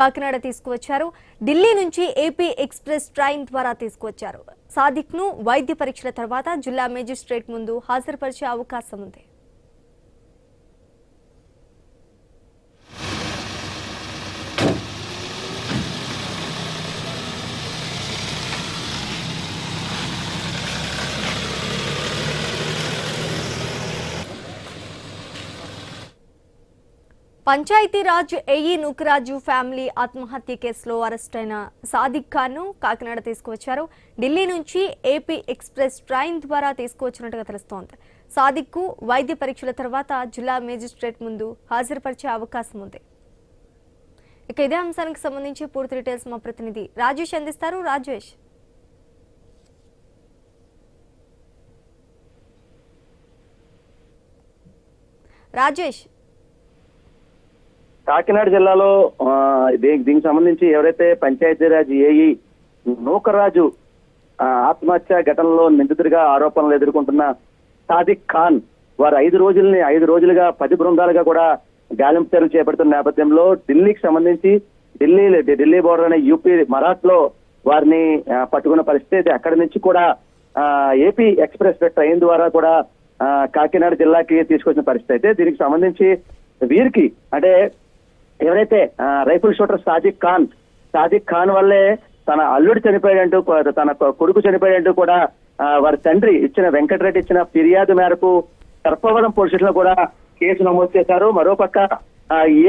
కాకినాడ తీసుకువచ్చారు. ఢిల్లీ నుంచి AP express train ద్వారా తీసుకువచ్చారు. సాదిక్ ను వైద్య పరీక్షల తర్వాత జిల్లా మేజిస్ట్రేట్ ముందు హాజరుపరిచే అవకాశం ఉంది. పంచాయతీరాజ్ ఏఈ నూకరాజు ఫ్యామిలీ ఆత్మహత్య కేసులో అరెస్ట్ అయిన సాదిక్ ఖాన్ ను కాకినాడ తీసుకువచ్చారు. ఢిల్లీ నుంచి ఏపీ ఎక్స్ప్రెస్ ట్రైన్ ద్వారా తీసుకువచ్చినట్టుగా తెలుస్తోంది. సాదిక్ కు వైద్య పరీక్షల తర్వాత జిల్లా మేజిస్ట్రేట్ ముందు హాజరుపరిచే అవకాశం ఉంది. ఇక ఇదే అంశానికి సంబంధించి పూర్తి డీటెయిల్స్ మా ప్రతినిధి రాజేష్ అందిస్తారు. రాజేష్ కాకినాడ జిల్లాలో దీనికి సంబంధించి ఎవరైతే పంచాయతీరాజ్ ఏఈ నూకరాజు ఆత్మహత్య ఘటనలో నిందితుడిగా ఆరోపణలు ఎదుర్కొంటున్న సాదిక్ ఖాన్ వారు 5 రోజులుగా 10 బృందాలుగా కూడా గాలింపు చర్యలు చేపడుతున్న నేపథ్యంలో ఢిల్లీకి సంబంధించి ఢిల్లీ బోర్డర్ అనే యూపీ మరాఠ్లో వారిని పట్టుకున్న పరిస్థితి. అక్కడి నుంచి కూడా ఏపీ ఎక్స్ప్రెస్ ట్రైన్ ద్వారా కూడా కాకినాడ జిల్లాకి తీసుకొచ్చిన పరిస్థితి. అయితే దీనికి సంబంధించి వీరికి అంటే ఎవరైతే రైఫిల్ షూటర్ సాదిక్ ఖాన్ వల్లే తన అల్లుడు చనిపోయాడంటూ, తన కొడుకు చనిపోయాడంటూ కూడా వారి తండ్రి వెంకటరెడ్డి ఇచ్చిన ఫిర్యాదు మేరకు సర్పవరం పోలీసులు కూడా కేసు నమోదు చేశారు. మరోపక్క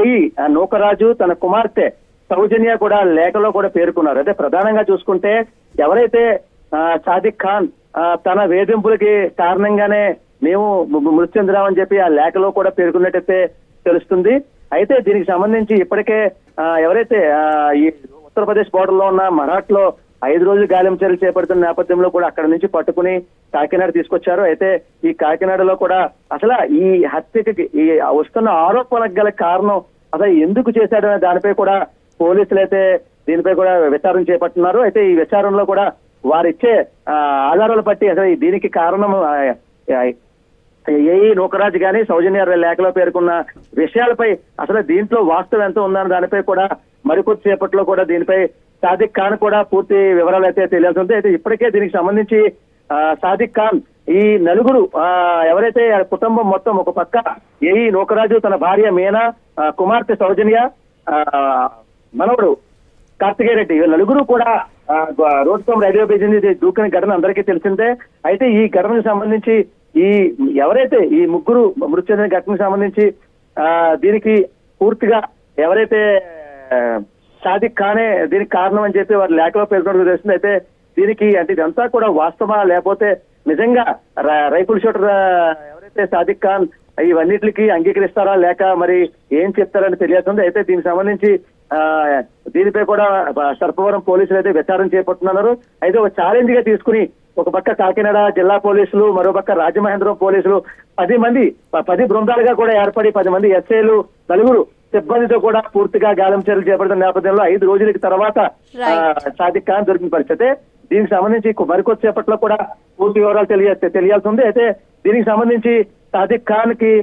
ఏఈ నూకరాజు తన కుమార్తె సౌజన్య కూడా లేఖలో కూడా పేర్కొన్నారు. అయితే ప్రధానంగా చూసుకుంటే ఎవరైతే సాదిక్ ఖాన్ తన వేధింపులకి కారణంగానే మేము మృతి చెందినామని చెప్పి ఆ లేఖలో కూడా పేర్కొన్నట్టయితే తెలుస్తుంది. అయితే దీనికి సంబంధించి ఇప్పటికే ఎవరైతే ఈ ఉత్తరప్రదేశ్ బోర్డర్ లో ఉన్న మరాఠ్లో 5 రోజులు గాలింపు చర్యలు చేపడుతున్న నేపథ్యంలో కూడా అక్కడ నుంచి పట్టుకుని కాకినాడ తీసుకొచ్చారు. అయితే ఈ కాకినాడలో కూడా అసలు ఈ హత్యకి ఈ వస్తున్న ఆరోపణలకు గల కారణం అసలు ఎందుకు చేశాడనే దానిపై కూడా పోలీసులు అయితే దీనిపై కూడా విచారణ చేపడుతున్నారు. అయితే ఈ విచారణలో కూడా వారిచ్చే ఆధారాలు బట్టి అసలు దీనికి కారణం ఏఈ నూకరాజు గాని సౌజన్య లేఖలో పేర్కొన్న విషయాలపై అసలు దీంట్లో వాస్తవం ఎంత ఉందన్న దానిపై కూడా మరికొద్ది సేపట్లో కూడా దీనిపై సాదిక్ ఖాన్ కూడా పూర్తి వివరాలు అయితే తెలియాల్సి ఉంది. అయితే ఇప్పటికే దీనికి సంబంధించి సాదిక్ ఖాన్ ఈ నలుగురు ఎవరైతే కుటుంబం మొత్తం ఒక పక్క ఏఈ నూకరాజు, తన భార్య మీనా, కుమార్తె సౌజన్య, మనవడు కార్తికేయ రెడ్డి నలుగురు కూడా రోడ్కోమ్ రైల్వే బ్రిడ్జ్ నుంచి దూకిన ఘటన అందరికీ తెలిసిందే. అయితే ఈ ఘటనకు సంబంధించి ఎవరైతే ఈ ముగ్గురు మృతి చెందిన ఘటనకు సంబంధించి దీనికి పూర్తిగా ఎవరైతే సాదిక్ ఖానే దీనికి కారణం అని చెప్పి వారి లేఖలో పేర్కొనడం తెలుస్తుంది. అయితే దీనికి అంటే ఇదంతా కూడా వాస్తవా లేకపోతే నిజంగా రైఫిల్ షూటర్ ఎవరైతే సాదిక్ ఖాన్ ఇవన్నిటికి అంగీకరిస్తారా లేక మరి ఏం చెప్తారని తెలియజేస్తుంది. అయితే దీనికి సంబంధించి దీనిపై కూడా సర్పవరం పోలీసులు అయితే విచారణ చేపడుతున్నారు. అయితే ఒక ఛాలెంజ్ గా తీసుకుని ఒక పక్క కాకినాడ జిల్లా పోలీసులు, మరోపక్క రాజమహేంద్రం పోలీసులు 10 బృందాలుగా కూడా ఏర్పడి 10 మంది ఎస్ఐలు, 4 సిబ్బందితో కూడా పూర్తిగా గాలింపు చర్యలు చేపడుతున్న నేపథ్యంలో 5 రోజులకి తర్వాత సాదిక్ ఖాన్ దొరికిన పరిస్థితి. దీనికి సంబంధించి మరికొద్ది సేపట్లో కూడా పూర్తి వివరాలు తెలియాల్సి ఉంది. అయితే దీనికి సంబంధించి సాదిక్ ఖాన్ కి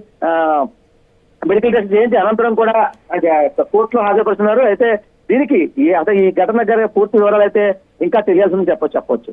మెడికల్ టెస్ట్ చేయించి అనంతరం కూడా కోర్టులో హాజరుపరుస్తున్నారు. అయితే దీనికి ఈ ఘటన జరిగే పూర్తి వివరాలు అయితే ఇంకా తెలియాల్సిందని చెప్పొచ్చు.